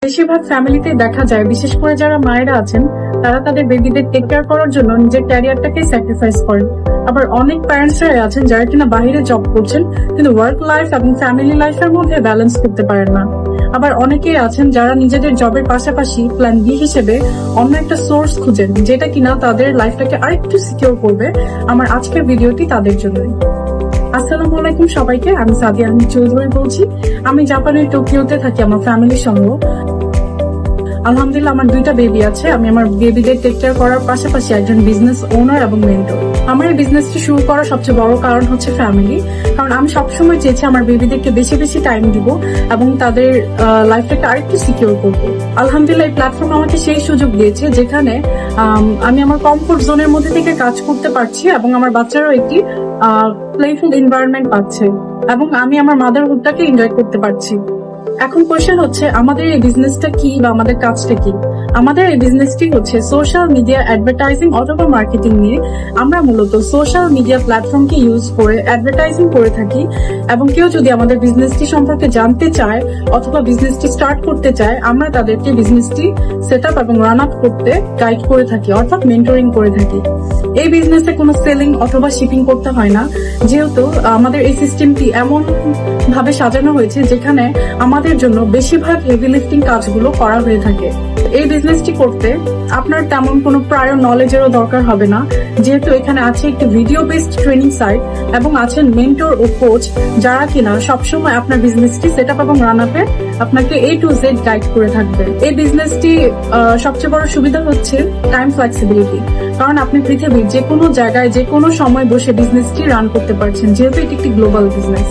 বেশিরভাগ ফ্যামিলিতে দেখা যায়, বিশেষ করে যারা মায়েরা আছেন, তারা তাদের বেবিদের টেক কেয়ার করার জন্য নিজের ক্যারিয়ারটাকে স্যাক্রিফাইস করেন। আবার অনেক প্যারেন্টসরাই আছেন যারা কিনা বাইরে জব করছেন, কিন্তু ওয়ার্ক লাইফ এবং ফ্যামিলি লাইফের মধ্যে ব্যালেন্স করতে পারেন না। আবার অনেকেই আছেন যারা নিজেদের জবের পাশাপাশি প্ল্যান বি হিসেবে অন্য একটা সোর্স খুঁজেন, যেটা কিনা তাদের লাইফটাকে আরেকটু সিকিউর করবে। আমার আজকের ভিডিওটি তাদের জন্যই। আসসালামু আলাইকুম সবাইকে, আমি সাদিয়া আহমেদ চৌধুরী বলছি। আমি জাপানের টোকিওতে থাকি আমার ফ্যামিলির সঙ্গে। আলহামদুলিল্লাহ, আমার 2টা বেবি আছে। আমি আমার বেবিদের টেক কেয়ার করার পাশাপাশি একজন বিজনেস ওনার এবং মেন্টর। আমার এই বিজনেসটি শুরু করার সবচেয়ে বড় কারণ হচ্ছে ফ্যামিলি। কারণ আমি সবসময় চেয়েছি আমার বেবিদেরকে বেশি বেশি টাইম দিব এবং তাদের লাইফটাকে আরেকটু সিকিউর করবো। আলহামদুলিল্লাহ, এই প্ল্যাটফর্ম আমাকে সেই সুযোগ দিয়েছে যেখানে আমি আমার কমফোর্ট জোনের মধ্যে থেকে কাজ করতে পারছি এবং আমার বাচ্চারাও একটি প্লেফুল এনভায়রনমেন্ট পাচ্ছে এবং আমি আমার মাদারহুডটাকে এনজয় করতে পারছি। এখন কোয়েশ্চেন হচ্ছে, আমাদের এই বিজনেসটা কি বা আমাদের কাজটা কি? আমাদের এই বিজনেসটি হচ্ছে সোশ্যাল মিডিয়া অ্যাডভার্টাইজিং অথবা মার্কেটিং নিয়ে। আমরা মূলত সোশ্যাল মিডিয়া প্ল্যাটফর্মকে ইউজ করে অ্যাডভার্টাইজিং করে থাকি, এবং কেউ যদি আমাদের বিজনেসটি সম্পর্কে জানতে চায় অথবা বিজনেসটি স্টার্ট করতে চায়, আমরা তাদেরকে বিজনেসটি সেট আপ এবং রান আপ করতে গাইড করে থাকি, অর্থাৎ মেন্টরিং করে থাকি। এই বিজনেসে কোনো সেলিং অথবা শিপিং করতে হয় না, যেহেতু আমাদের এই সিস্টেমটি এমন ভাবে সাজানো হয়েছে যেখানে আমাদের জন্য বেশিরভাগ হেভি লিফটিং কাজগুলো করা হয়ে থাকে। এই বিজনেসটি করতে আপনার তেমন কোনো প্রায়র নলেজেরও দরকার হবে না, যেহেতু এখানে আছে একটি ভিডিও বেসড ট্রেনিং সাইট এবং আছেন মেন্টর ও কোচ, যারা কিনা সবসময় আপনার বিজনেসটি সেট আপ এবং রান আপে আপনাকে A to Z গাইড করে থাকবে। এই বিজনেসটি সবচেয়ে বড় সুবিধা হচ্ছে টাইম ফ্লেক্সিবিলিটি, কারণ আপনি পৃথিবীর যে কোনো জায়গায় যে কোনো সময় বসে বিজনেসটি রান করতে পারছেন, যেহেতু এটি একটি গ্লোবাল বিজনেস।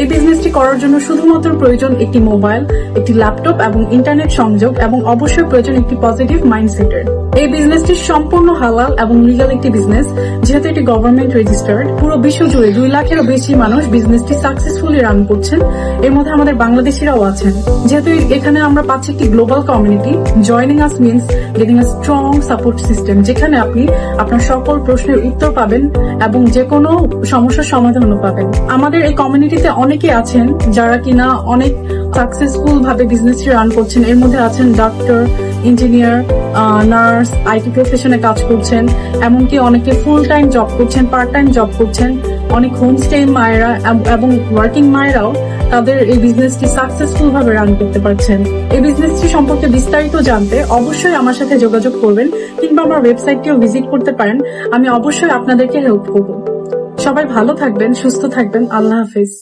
এই বিজনেসটি করার জন্য শুধুমাত্র প্রয়োজন একটি মোবাইল, একটি ল্যাপটপ এবং ইন্টারনেট সংযোগ, এবং অবশ্যই প্রয়োজন একটি পজিটিভ মাইন্ডসেটের। এই বিজনেসটি সম্পূর্ণ হালাল এবং লিগাল একটি বিজনেস, যেহেতু এটি গভর্নমেন্ট রেজিস্টার্ড। পুরো বিশ্ব জুড়ে 2 লাখেরও বেশি মানুষ বিজনেসটি সাকসেসফুলি রান করছেন, এর মধ্যে আমাদের বাংলাদেশিরাও আছেন। যেহেতু এখানে আমরা পাচ্ছি একটি গ্লোবাল কমিউনিটি, জয়নিং আস মিনস গেটিং আ স্ট্রং সাপোর্ট সিস্টেম, যেখানে আপনি আপনার সকল প্রশ্নের উত্তর পাবেন এবং যে কোনো সমস্যার সমাধানও পাবেন। আমাদের এই কমিউনিটিতে অনেকে আছেন যারা কিনা অনেক সাকসেসফুল ভাবে বিজনেসটি রান করছেন। এর মধ্যে আছেন ডক্টর, ইঞ্জিনিয়ার, নার্স, আইটি প্রফেশনে কাজ করছেন, এমনকি অনেকে ফুল টাইম জব করছেন, পার্ট টাইম জব করছেন। অনেক হোমস্টে মায়েরা এবং ওয়ার্কিং মায়েরাও তাদের এই বিজনেসটি সাকসেসফুল ভাবে রান করতে পারছেন। এই বিজনেসটি সম্পর্কে বিস্তারিত জানতে অবশ্যই আমার সাথে যোগাযোগ করবেন, কিংবা আমার ওয়েবসাইটটিও ভিজিট করতে পারেন। আমি অবশ্যই আপনাদেরকে হেল্প করব। সবাই ভালো থাকবেন, সুস্থ থাকবেন। আল্লাহ হাফেজ।